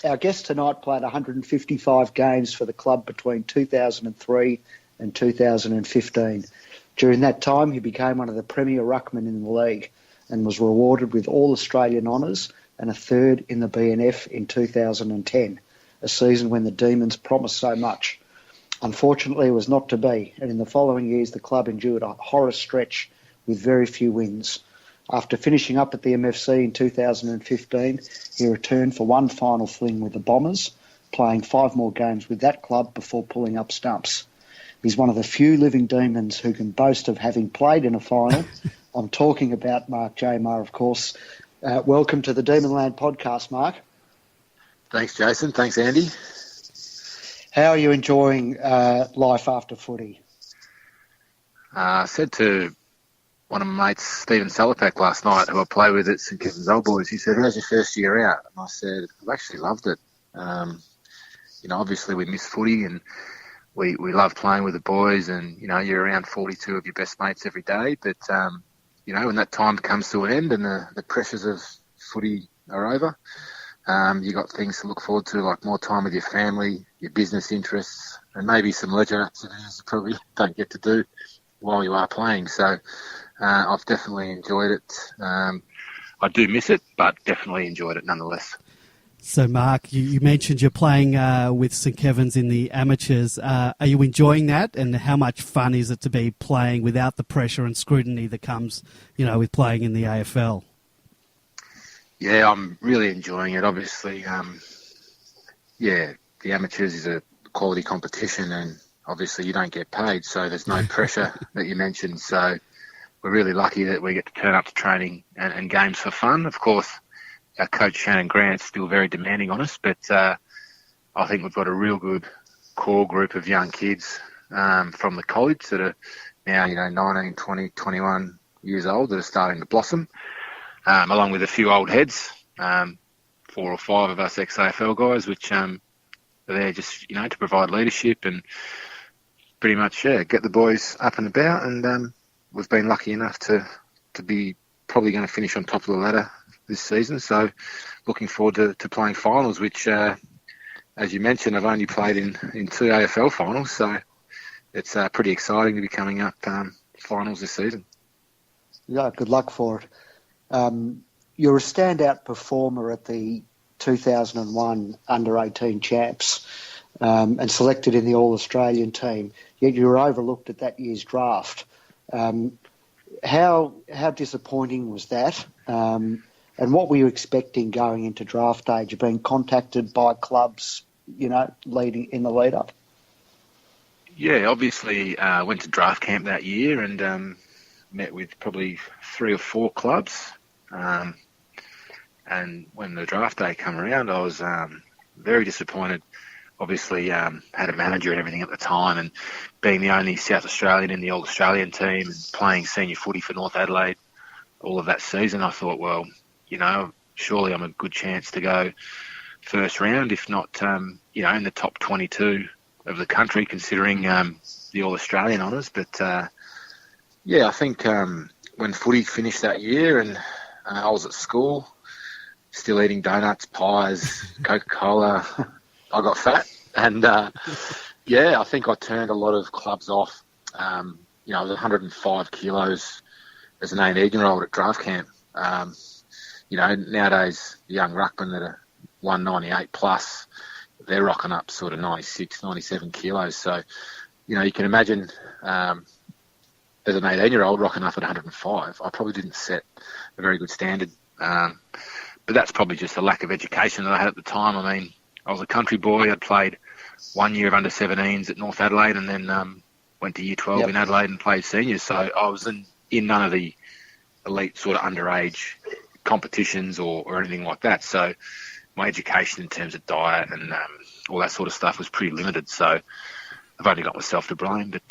Our guest tonight played 155 games for the club between 2003 and 2015. During that time, he became one of the premier ruckmen in the league and was rewarded with All-Australian honours and a third in the BNF in 2010, a season when the Demons promised so much. Unfortunately, it was not to be, and in the following years, the club endured a horror stretch with very few wins. After finishing up at the MFC in 2015, he returned for one final fling with the Bombers, playing 5 more games with that club before pulling up stumps. He's one of the few living Demons who can boast of having played in a final. I'm talking about Mark Jamar, of course. Welcome to the Demonland podcast, Mark. Thanks, Jason. Thanks, Andy. How are you enjoying life after footy? I said to one of my mates, 𝗟𝗶𝘀𝘁𝗁 last night, who I play with at 𝗟𝗶𝘀𝘁𝗁, he said, "How's your first year out?" And I said, "I've actually loved it. Obviously we miss footy and we love playing with the boys and, you're around 42 of your best mates every day. But, when that time comes to an end and the pressures of footy are over, you got things to look forward to, like more time with your family, your business interests, and maybe some leisure activities you probably don't get to do while you are playing." So I've definitely enjoyed it. I do miss it, but definitely enjoyed it nonetheless. So, Mark, you mentioned you're playing with St Kevin's in the amateurs. Are you enjoying that? And how much fun is it to be playing without the pressure and scrutiny that comes, with playing in the AFL? Yeah, I'm really enjoying it. Obviously, the amateurs is a quality competition and obviously you don't get paid, so there's no pressure that you mentioned. So we're really lucky that we get to turn up to training and games for fun. Of course, our coach Shannon Grant's still very demanding on us, but I think we've got a real good core group of young kids from the college that are now, 19, 20, 21 years old that are starting to blossom, along with a few old heads, 4 or 5 of us ex-AFL guys, which are there just, to provide leadership and pretty much, get the boys up and about. And we've been lucky enough to be probably going to finish on top of the ladder this season. So looking forward to playing finals, which, as you mentioned, I've only played in 2 AFL finals. So it's pretty exciting to be coming up finals this season. Yeah, good luck for it. You're a standout performer at the 2001 Under-18 Champs and selected in the All-Australian team, yet you were overlooked at that year's draft. How disappointing was that? And what were you expecting going into draft day? Had you been contacted by clubs, leading in the lead-up? Yeah, obviously went to draft camp that year and met with probably 3 or 4 clubs. And when the draft day came around, I was very disappointed. Obviously, had a manager and everything at the time, and being the only South Australian in the All-Australian team and playing senior footy for North Adelaide all of that season, I thought, well, surely I'm a good chance to go first round, if not, in the top 22 of the country, considering the All-Australian honours. But, I think when footy finished that year and I was at school, still eating donuts, pies, Coca-Cola, I got fat. And, I think I turned a lot of clubs off. I was 105 kilos as an 18-year-old at draft camp. Nowadays, the young ruckmen that are 198 plus, they're rocking up sort of 96, 97 kilos. So, you can imagine as an 18-year-old rocking up at 105, I probably didn't set a very good standard. But that's probably just a lack of education that I had at the time. I mean, I was a country boy. I'd played 1 year of under-17s at North Adelaide and then went to year 12 in Adelaide and played seniors. So I was in none of the elite sort of underage competitions or anything like that. So my education in terms of diet and all that sort of stuff was pretty limited. So I've only got myself to blame, but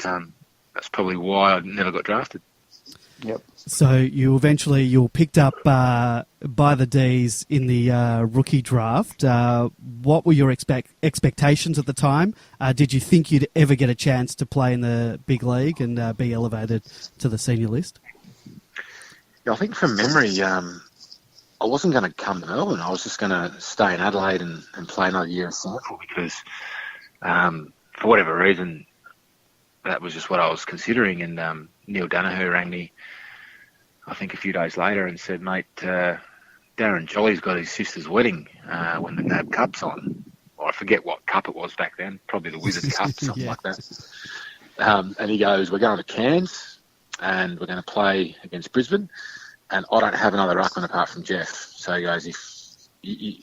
that's probably why I never got drafted. Yep. So you were picked up by the D's in the rookie draft. What were your expectations at the time? Did you think you'd ever get a chance to play in the big league and be elevated to the senior list? Yeah, I think from memory, I wasn't going to come to Melbourne. I was just going to stay in Adelaide and play another year in Central because, for whatever reason, that was just what I was considering. And Neil Danaher rang me, I think a few days later, and said, "Mate, Darren Jolly's got his sister's wedding when the NAB Cup's on." Or I forget what cup it was back then, probably the Wizard Cup, something like that. And he goes, "We're going to Cairns and we're going to play against Brisbane. And I don't have another ruckman apart from Jeff." So he goes,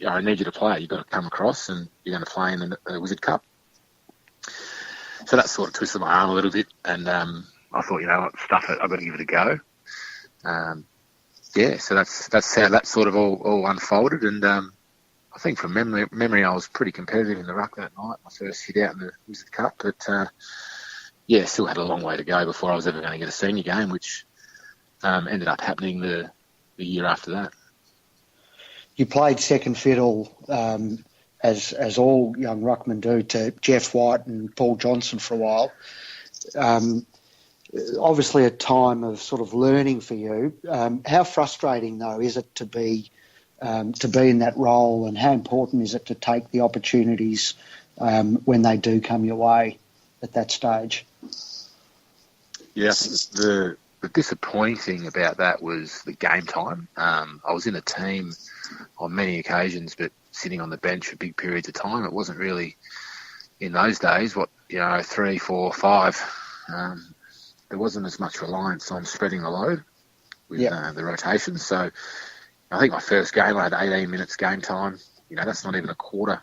I need you to play. You've got to come across and you're going to play in the Wizard Cup. So that sort of twisted my arm a little bit. And I thought, you know what, stuff it. I've got to give it a go. So that's how that sort of all unfolded. And I think from memory, I was pretty competitive in the ruck that night, my first hit out in the Wizard Cup. But, still had a long way to go before I was ever going to get a senior game, which ended up happening the year after that. You played second fiddle, as all young ruckmen do, to Jeff White and Paul Johnson for a while. Obviously a time of sort of learning for you. How frustrating, though, is it to be in that role, and how important is it to take the opportunities when they do come your way at that stage? Yeah, the disappointing thing about that was the game time. I was in a team on many occasions, but sitting on the bench for big periods of time. It wasn't really, in those days, 3, 4, 5. There wasn't as much reliance on spreading the load with the rotations. So I think my first game, I had 18 minutes game time. That's not even a quarter.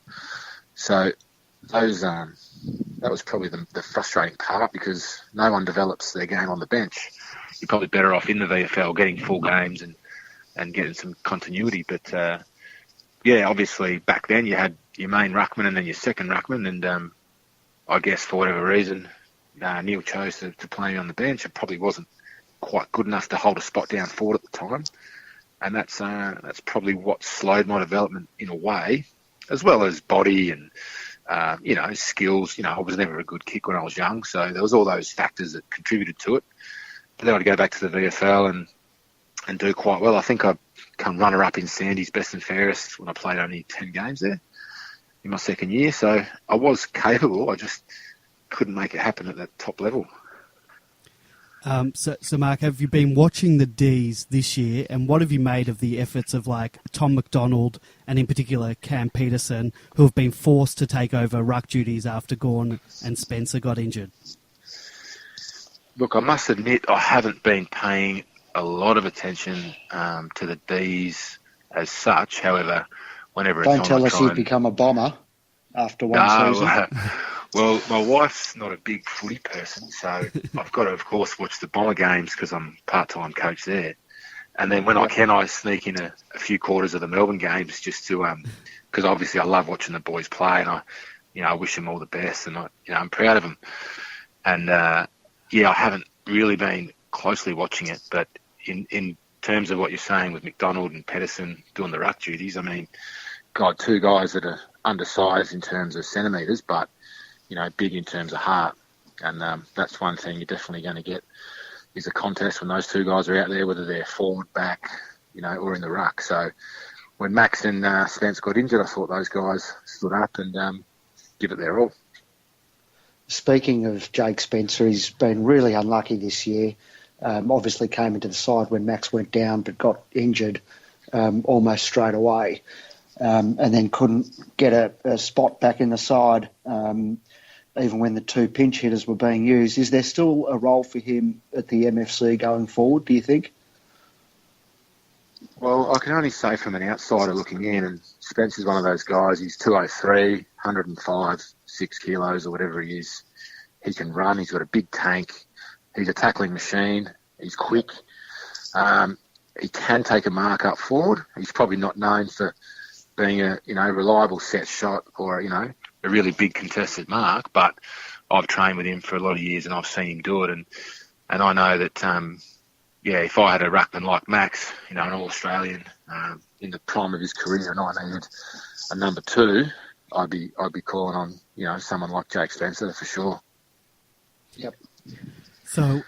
So those that was probably the frustrating part, because no one develops their game on the bench. You're probably better off in the VFL getting full games and getting some continuity. But, obviously back then you had your main ruckman and then your second ruckman. And I guess for whatever reason, Neil chose to play me on the bench. It probably wasn't quite good enough to hold a spot down forward at the time. And that's probably what slowed my development in a way, as well as body and, skills. I was never a good kick when I was young, so there was all those factors that contributed to it. But then I'd go back to the VFL and do quite well. I think I come runner-up in Sandy's best and fairest when I played only 10 games there in my second year. So I was capable. I just couldn't make it happen at that top level. So Mark, have you been watching the Ds this year, and what have you made of the efforts of like Tom McDonald and in particular Cam Peterson, who have been forced to take over ruck duties after Gawn and Spencer got injured? Look, I must admit I haven't been paying a lot of attention to the Ds as such. However, whenever Don't tell us you've become a bomber after one season. Well, my wife's not a big footy person, so I've got to, of course, watch the Bomber games because I'm part-time coach there. And then when I can, I sneak in a few quarters of the Melbourne games just to, because obviously I love watching the boys play, and I wish them all the best, and I'm proud of them. And I haven't really been closely watching it, but in terms of what you're saying with McDonald and Pedersen doing the ruck duties, I mean, God, two guys that are undersized in terms of centimetres, but big in terms of heart. And that's one thing you're definitely going to get is a contest when those two guys are out there, whether they're forward, back, or in the ruck. So when Max and Spence got injured, I thought those guys stood up and give it their all. Speaking of Jake Spencer, he's been really unlucky this year. Obviously came into the side when Max went down, but got injured almost straight away. And then couldn't get a spot back in the side, even when the two pinch hitters were being used. Is there still a role for him at the MFC going forward, do you think? Well, I can only say from an outsider looking in, and Spencer's one of those guys. He's 203, 105, 6 kilos or whatever he is. He can run. He's got a big tank. He's a tackling machine. He's quick. He can take a mark up forward. He's probably not known for being a reliable set shot or a really big contested mark, but I've trained with him for a lot of years and I've seen him do it, and I know that if I had a ruckman like Max, an All-Australian in the prime of his career, and I needed a number two, I'd be calling on someone like Jake Spencer for sure. Yep. So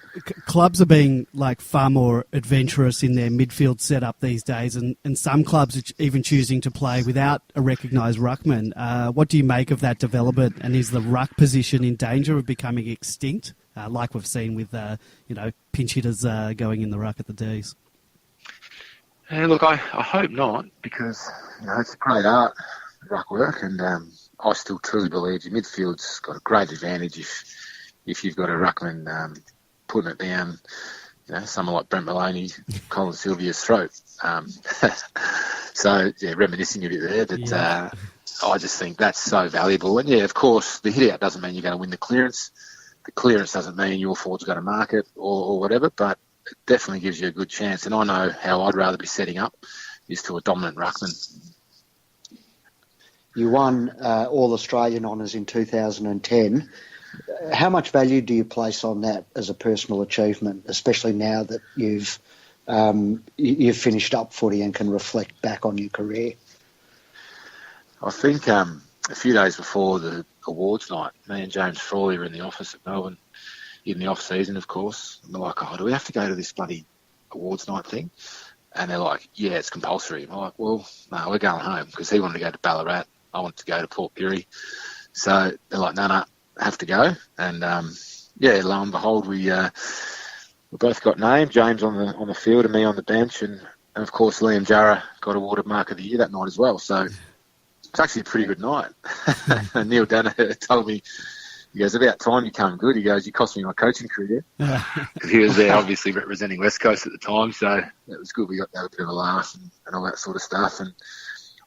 clubs are being like far more adventurous in their midfield setup these days, and some clubs are even choosing to play without a recognised ruckman. What do you make of that development, and is the ruck position in danger of becoming extinct, like we've seen with pinch hitters going in the ruck at the D's? Yeah, look, I hope not, because it's a great art, ruck work, and I still truly believe your midfield's got a great advantage if you've got a ruckman putting it down, someone like Bret Maloney, 𝗠𝗲𝗀𝗃𝗁𝘂 throat. So, reminiscing a bit there, but I just think that's so valuable. And, of course, the hit-out doesn't mean you're going to win the clearance. The clearance doesn't mean your forward's going to mark it or whatever, but it definitely gives you a good chance. And I know how I'd rather be setting up is to a dominant ruckman. You won All-Australian honours in 2010. How much value do you place on that as a personal achievement, especially now that you've finished up footy and can reflect back on your career? I think a few days before the awards night, me and James Frawley were in the office at Melbourne, in the off-season, of course. And we're like, do we have to go to this bloody awards night thing? And they're like, yeah, it's compulsory. And I'm like, well, no, we're going home, because he wanted to go to Ballarat. I wanted to go to Port Pirie. So they're like, no, have to go. And lo and behold, we both got named. James on the field and me on the bench, and of course Liam Jarrah got awarded Mark of the Year that night as well. So it's actually a pretty good night. And Neil Danaher told me, he goes, about time you come good. He goes, you cost me my coaching career. Because he was there obviously representing West Coast at the time, so it was good. We got to have a bit of a laugh and all that sort of stuff. And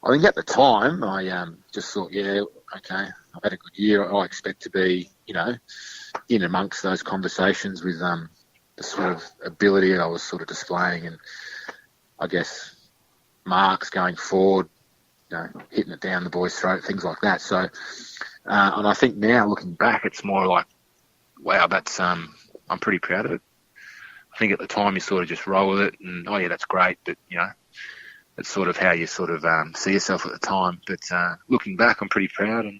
I think at the time I just thought, okay, I've had a good year. I expect to be, in amongst those conversations with the sort of ability that I was sort of displaying, and I guess marks going forward, hitting it down the boys' throat, things like that. So, and I think now looking back, it's more like, wow, that's I'm pretty proud of it. I think at the time you sort of just roll with it, and that's great, but it's sort of how you sort of see yourself at the time. But looking back, I'm pretty proud, and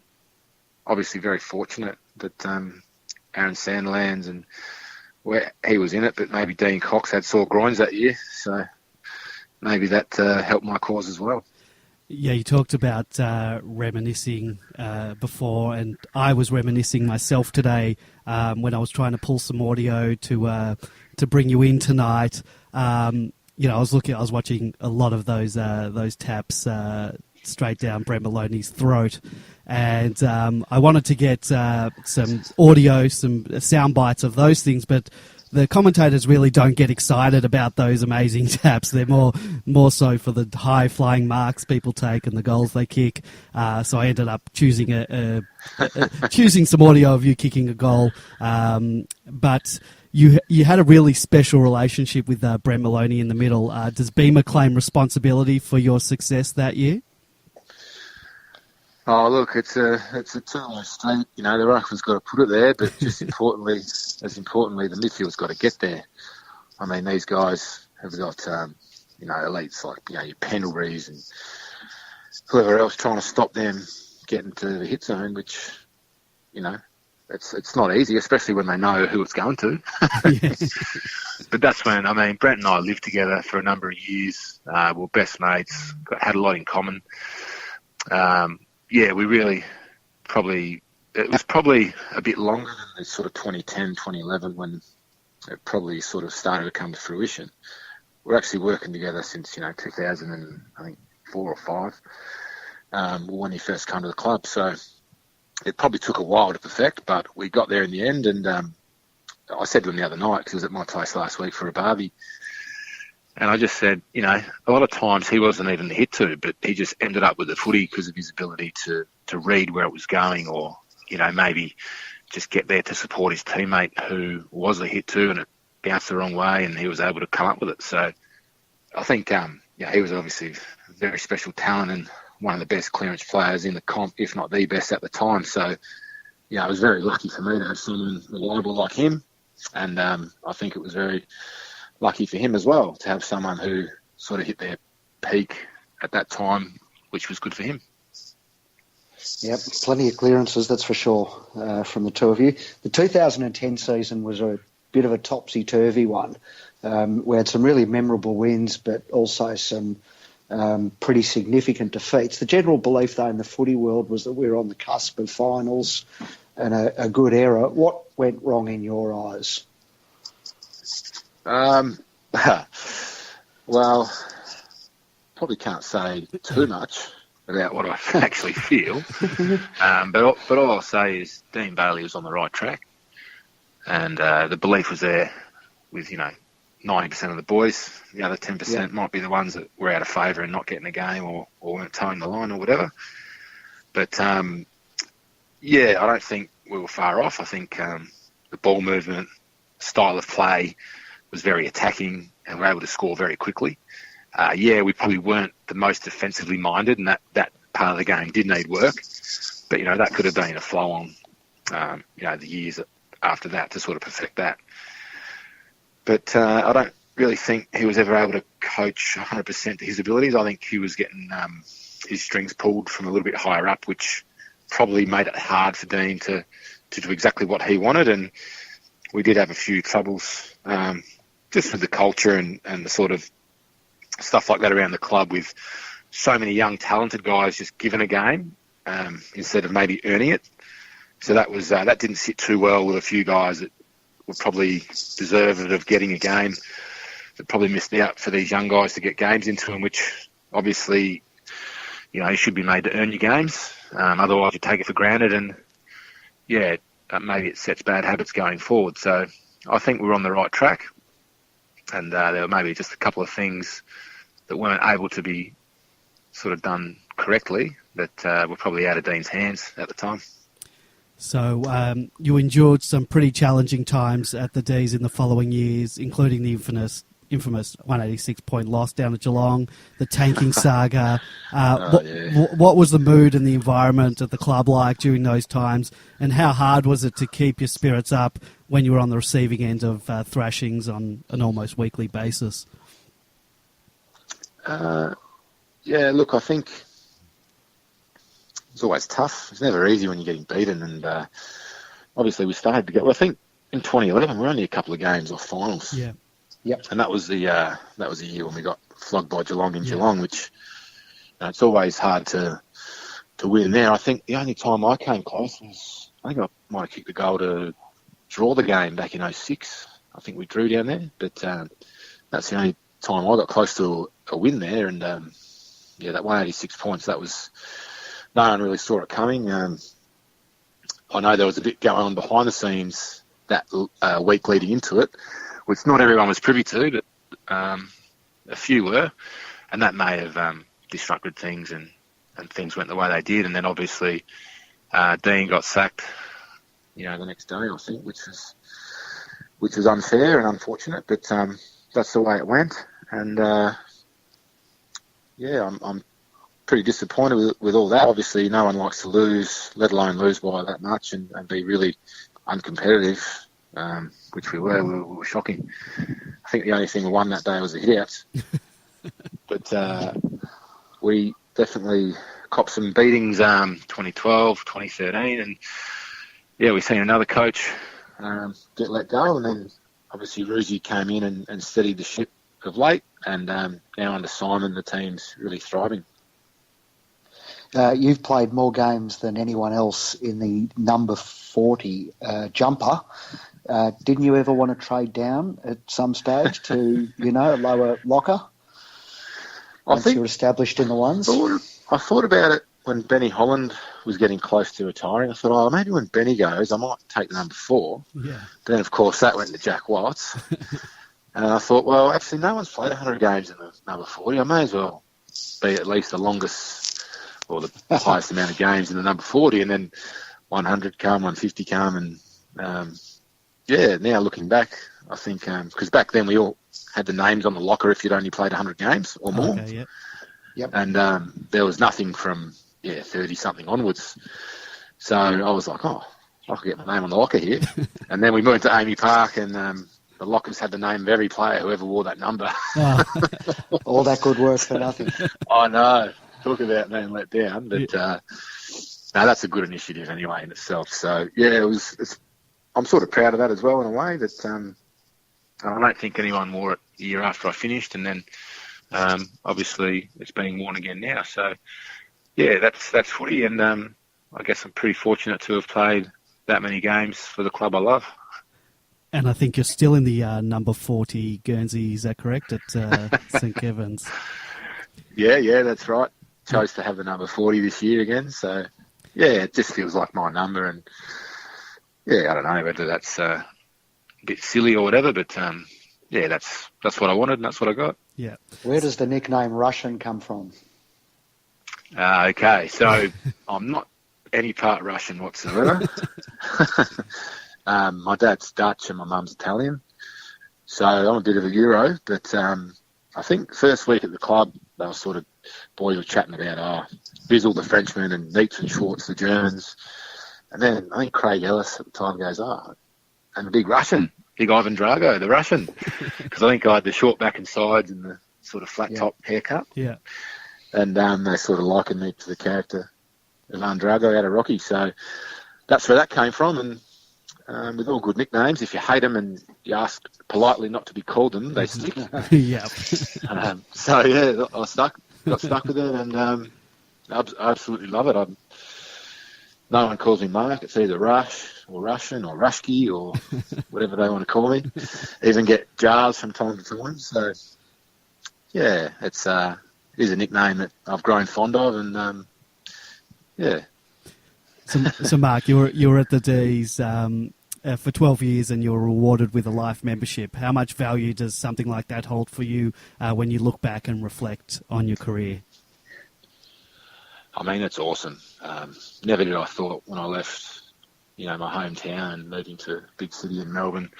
obviously very fortunate that Aaron Sandilands and where he was in it, but maybe Dean Cox had sore groins that year, so maybe that helped my cause as well. Yeah, you talked about reminiscing before, and I was reminiscing myself today when I was trying to pull some audio to bring you in tonight. I was watching a lot of those taps straight down Bret Maloney's throat, and I wanted to get some audio, some sound bites of those things, but the commentators really don't get excited about those amazing taps. They're more so for the high-flying marks people take and the goals they kick. So I ended up choosing choosing some audio of you kicking a goal. But you had a really special relationship with Bret Maloney in the middle. Does Beamer claim responsibility for your success that year? Oh, look, it's a two-way street. The ruckman's got to put it there, but just as importantly, the midfield's got to get there. I mean, these guys have got, elites like, your Pendleburys and whoever else trying to stop them getting to the hit zone, which, it's not easy, especially when they know who it's going to. But that's when, Brett and I lived together for a number of years. We were best mates, had a lot in common. We really it was probably a bit longer than the sort of 2010, 2011 when it probably sort of started to come to fruition. We're actually working together since, 2004 or 5, when he first came to the club. So it probably took a while to perfect, but we got there in the end. And I said to him the other night, because he was at my place last week for a barbie, and I just said, a lot of times he wasn't even the hit to, but he just ended up with the footy because of his ability to read where it was going, or, maybe just get there to support his teammate who was a hit to and it bounced the wrong way and he was able to come up with it. So I think, he was obviously a very special talent and one of the best clearance players in the comp, if not the best at the time. So, it was very lucky for me to have someone reliable like him. And I think it was very lucky for him as well to have someone who sort of hit their peak at that time, which was good for him. Yep, plenty of clearances, that's for sure, from the two of you. The 2010 season was a bit of a topsy-turvy one. We had some really memorable wins, but also some pretty significant defeats. The general belief, though, in the footy world was that we were on the cusp of finals and a good era. What went wrong in your eyes? Well, probably can't say too much about what I actually feel. But all I'll say is Dean Bailey was on the right track, and the belief was there with 90% of the boys. The other 10% might be the ones that were out of favour and not getting a game or weren't towing the line or whatever. But I don't think we were far off. I think the ball movement, style of play was very attacking, and we were able to score very quickly. We probably weren't the most defensively minded, and that part of the game did need work. But, that could have been a flow on, the years after that to sort of perfect that. But I don't really think he was ever able to coach 100% to his abilities. I think he was getting his strings pulled from a little bit higher up, which probably made it hard for Dean to do exactly what he wanted. And we did have a few troubles just with the culture and the sort of stuff like that around the club, with so many young, talented guys just given a game instead of maybe earning it. So that was that didn't sit too well with a few guys that were probably deserving of getting a game, that probably missed out for these young guys to get games into them, which obviously, you should be made to earn your games. Otherwise, you take it for granted, and maybe it sets bad habits going forward. So I think we're on the right track, and there were maybe just a couple of things that weren't able to be sort of done correctly that were probably out of Dean's hands at the time. So you endured some pretty challenging times at the D's in the following years, including the infamous 186-point loss down at Geelong, the tanking saga. What was the mood and the environment at the club like during those times, and how hard was it to keep your spirits up when you were on the receiving end of thrashings on an almost weekly basis? Look, I think it's always tough. It's never easy when you're getting beaten, and obviously we started to get. Well, I think in 2011 we're only a couple of games off finals. Yeah. Yep. And that was the year when we got flogged by Geelong in Geelong, which it's always hard to win there. I think the only time I came close was I think I might have kicked the goal to draw the game back in 2006. I think we drew down there, but that's the only time I got close to a win there. And that 186 points, that was. No one really saw it coming. I know there was a bit going on behind the scenes that week leading into it, which not everyone was privy to, but a few were, and that may have disrupted things, and things went the way they did. And then obviously Dean got sacked, the next day, I think, which was unfair and unfortunate, but that's the way it went. And I'm pretty disappointed with all that. Obviously, no one likes to lose, let alone lose by that much and be really uncompetitive, which we were. We were shocking. I think the only thing we won that day was the hit-outs. But we definitely copped some beatings 2012, 2013, and we've seen another coach get let go, and then obviously 𝗍𝗲 came in and steadied the ship of late, and now under Simon the team's really thriving. You've played more games than anyone else in the number 40 jumper. Didn't you ever want to trade down at some stage to, a lower locker? Once you're established in the ones? I thought about it when Benny Holland was getting close to retiring. I thought, maybe when Benny goes, I might take the number 4. Yeah. But then, of course, that went to Jack Watts. And I thought, well, actually, no one's played 100 games in the number 40. I may as well be at least the longest or the highest amount of games in the number 40, and then 100 come, 150 come, and now looking back, I think, because back then we all had the names on the locker if you'd only played 100 games or more. Okay, yep. And there was nothing from 30-something onwards. So I was like, I could get my name on the locker here. And then we moved to Amy Park, and the lockers had the name of every player who ever wore that number. Oh. All that good work for nothing. I know. Talk about being let down, but that's a good initiative anyway in itself. So it was. I'm sort of proud of that as well in a way. That I don't think anyone wore it the year after I finished, and then obviously it's being worn again now. So yeah, that's footy, and I guess I'm pretty fortunate to have played that many games for the club I love. And I think you're still in the number 40 Guernsey, is that correct, at St Kevin's? Yeah, that's right. Chose to have the number 40 this year again, so yeah, it just feels like my number, and yeah, I don't know whether that's a bit silly or whatever, but yeah, that's what I wanted, and that's what I got. Yeah. Where does the nickname Russian come from? Okay, so I'm not any part Russian whatsoever. My dad's Dutch and my mum's Italian, so I'm a bit of a Euro. But I think first week at the club, they were sort of boys were chatting about Bizzle the Frenchman and Nietzsche and Schwartz the Germans, and then I think Craig Ellis at the time goes, and the big Russian, big Ivan Drago, the Russian, because I think I had the short back and sides and the sort of flat top haircut. Yeah. And they sort of likened me to the character of Ivan Drago out of Rocky. So that's where that came from. And with all good nicknames, if you hate them and you ask politely not to be called them, they stick. Yeah. So yeah, got stuck with it, and I absolutely love it. No one calls me Mark. It's either Rush or Russian or Rushki or whatever they want to call me. Even get jars from time to time. So yeah, it is a nickname that I've grown fond of, and yeah. So Mark, you were at the D's for 12 years, and you were rewarded with a life membership. How much value does something like that hold for you when you look back and reflect on your career? I mean, it's awesome. Never did I thought when I left, my hometown and moving to a big city in Melbourne,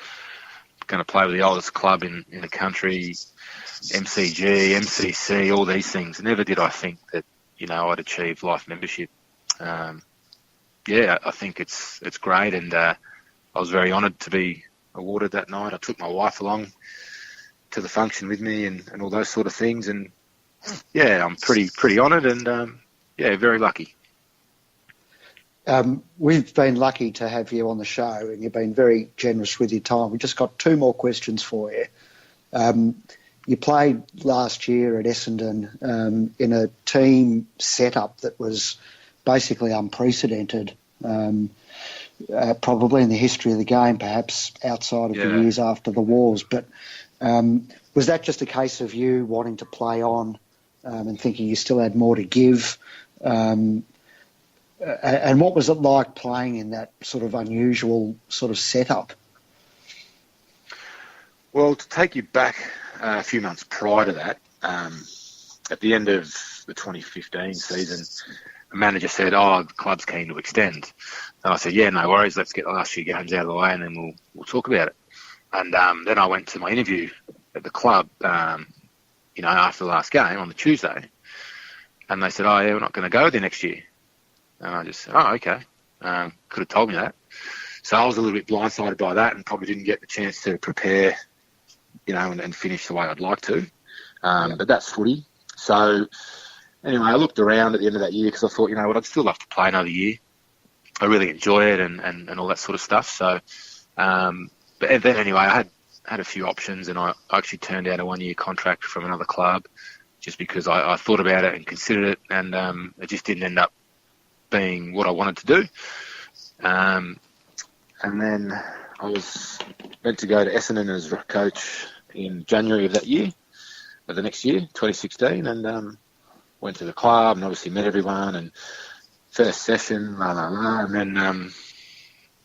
going to play with the oldest club in the country, MCG, MCC, all these things. Never did I think that, I'd achieve life membership. Yeah, I think it's great, and I was very honoured to be awarded that night. I took my wife along to the function with me and all those sort of things, and yeah, I'm pretty honoured, and yeah, very lucky. We've been lucky to have you on the show, and you've been very generous with your time. We've just got two more questions for you. You played last year at Essendon in a team setup that was basically unprecedented, probably in the history of the game, perhaps outside of the years after the wars. But was that just a case of you wanting to play on and thinking you still had more to give? And what was it like playing in that sort of unusual sort of setup? Well, to take you back a few months prior to that, at the end of the 2015 season, the manager said, the club's keen to extend. And I said, yeah, no worries, let's get the last few games out of the way and then we'll talk about it. And then I went to my interview at the club, after the last game on the Tuesday. And they said, yeah, we're not going to go there next year. And I just said, okay. Could have told me that. So I was a little bit blindsided by that and probably didn't get the chance to prepare, and finish the way I'd like to. But that's footy. So anyway, I looked around at the end of that year because I thought, I'd still love to play another year. I really enjoy it and all that sort of stuff. So, but then anyway, I had a few options, and I actually turned down a 1-year contract from another club just because I thought about it and considered it, and it just didn't end up being what I wanted to do. And then I was meant to go to Essendon as coach in January of the next year, 2016, and went to the club and obviously met everyone, and first session, and then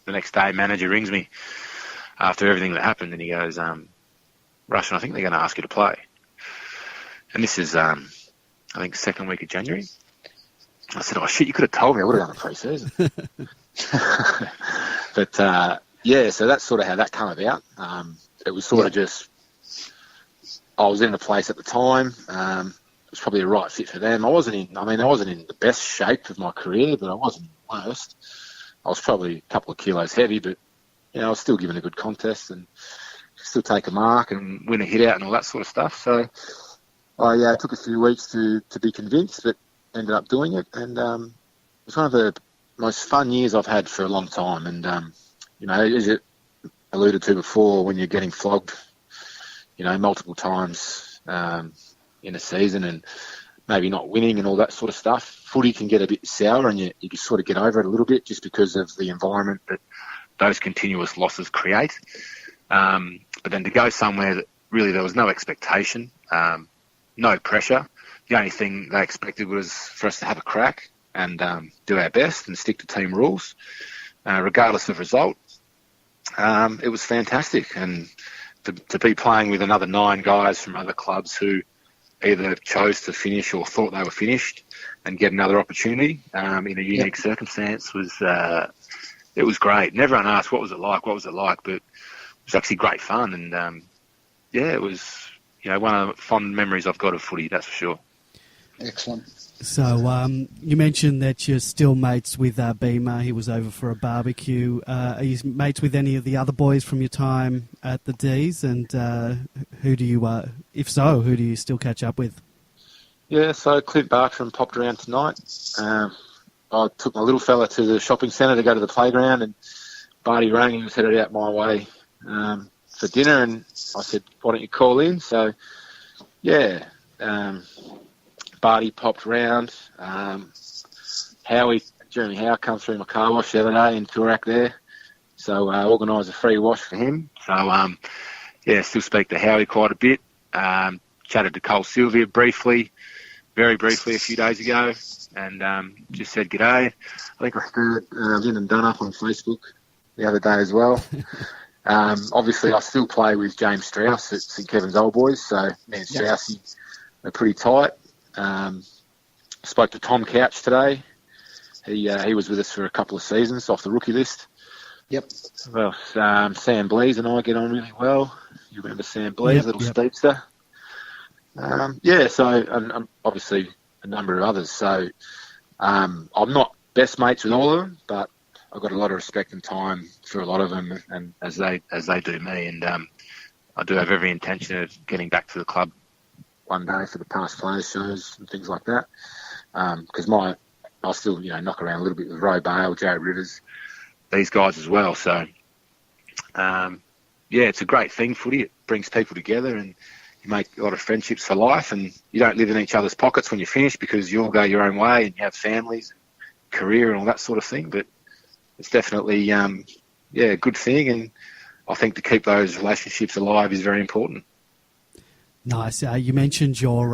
the next day manager rings me after everything that happened, and he goes, Russian, I think they're going to ask you to play. And this is, I think, second week of January. I said, shit, you could have told me. I would have done a pre-season. But, so that's sort of how that came about. It was sort of just, I was in a place at the time. It was probably the right fit for them. I wasn't in the best shape of my career, but I wasn't the worst. I was probably a couple of kilos heavy, but, I was still given a good contest and still take a mark and win a hit out and all that sort of stuff. So I took a few weeks to be convinced, but ended up doing it. And it was one of the most fun years I've had for a long time. And, as you alluded to before, when you're getting flogged multiple times in a season and maybe not winning and all that sort of stuff. Footy can get a bit sour and you can sort of get over it a little bit just because of the environment that those continuous losses create. But then to go somewhere that really there was no expectation, no pressure. The only thing they expected was for us to have a crack and do our best and stick to team rules, regardless of result. It was fantastic. And to be playing with another 9 guys from other clubs who either chose to finish or thought they were finished and get another opportunity in a unique circumstance was great. And everyone asked, what was it like? But it was actually great fun. And, it was, one of the fond memories I've got of footy, that's for sure. Excellent. So you mentioned that you're still mates with 𝗍𝗀. He was over for a barbecue. Are you mates with any of the other boys from your time at the D's? And who do you, if so, who do you still catch up with? Yeah, so Clint Bartram popped around tonight. I took my little fella to the shopping centre to go to the playground, and Barty rang. He was headed out my way for dinner, and I said, why don't you call in? So, yeah, Barty popped round. Jeremy Howe come through my car wash the other day in Toorak there. So I organised a free wash for him. So, still speak to Howie quite a bit. Chatted to 𝗟𝗲𝗋𝗶𝗹 very briefly a few days ago, and just said g'day. I think I stirred Lyndon Dunn up on Facebook the other day as well. Obviously, I still play with James Strauss at St Kevin's Old Boys, so me and Straussy are pretty tight. Spoke to Tom Couch today. He was with us for a couple of seasons off the rookie list. Yep. Well, Sam Blees and I get on really well. You remember Sam Blees, little speedster? So and obviously a number of others. So I'm not best mates with all of them, but I've got a lot of respect and time for a lot of them, and as they do me. And I do have every intention of getting back to the club one day for the past players shows and things like that. Because I'll still knock around a little bit with Roe Bale, Jared Rivers, these guys as well. So it's a great thing, footy. It brings people together and you make a lot of friendships for life, and you don't live in each other's pockets when you finish because you all go your own way and you have families and career and all that sort of thing. But it's definitely a good thing, and I think to keep those relationships alive is very important. Nice. You mentioned your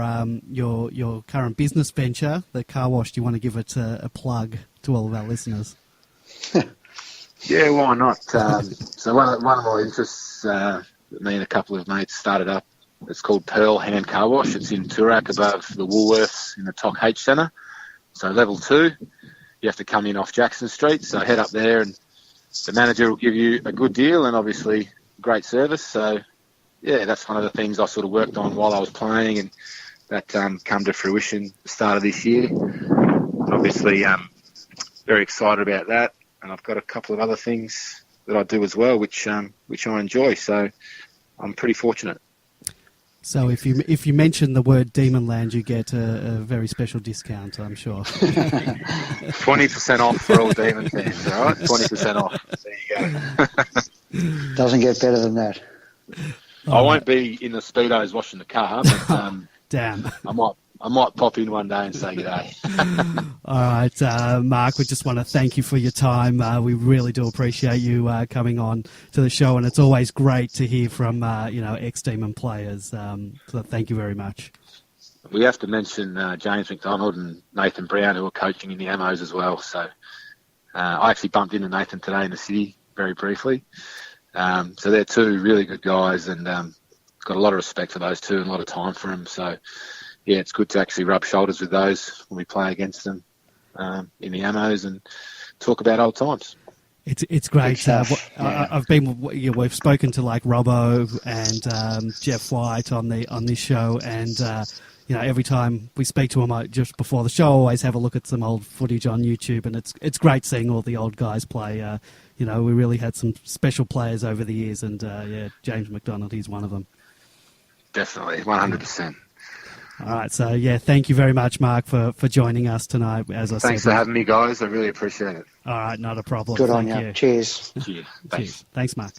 current business venture, the car wash. Do you want to give it a plug to all of our listeners? Yeah, why not? So one of my interests, me and a couple of mates started up. It's called Pearl Hand Car Wash. It's in Toorak above the Woolworths in the 𝗏 Centre. So level 2, you have to come in off Jackson Street. So head up there and the manager will give you a good deal and obviously great service. So, that's one of the things I sort of worked on while I was playing, and that come to fruition at the start of this year. Obviously, very excited about that. And I've got a couple of other things that I do as well, which I enjoy. So I'm pretty fortunate. So if you mention the word Demonland, you get a very special discount, I'm sure. 20% off for all Demon fans, all right? 20% off. There you go. Doesn't get better than that. I won't be in the Speedos washing the car, but damn. I might pop in one day and say g'day. All right, Mark, we just want to thank you for your time. We really do appreciate you coming on to the show, and it's always great to hear from ex-Demon players. So thank you very much. We have to mention James McDonald and Nathan Brown, who are coaching in the Ammos as well. So I actually bumped into Nathan today in the city very briefly. So they're two really good guys, and got a lot of respect for those two and a lot of time for them. So it's good to actually rub shoulders with those when we play against them in the Ammos and talk about old times. It's great. We've spoken to like Robbo and Jeff White on this show, and every time we speak to them just before the show, I always have a look at some old footage on YouTube, and it's great seeing all the old guys play. We really had some special players over the years, and James McDonald, he's one of them. Definitely, 100%. All right, so thank you very much, Mark, for joining us tonight. As I said, thanks for having me, guys. I really appreciate it. All right, not a problem. Good on you. Cheers. Cheers. Thanks. Thanks, Mark.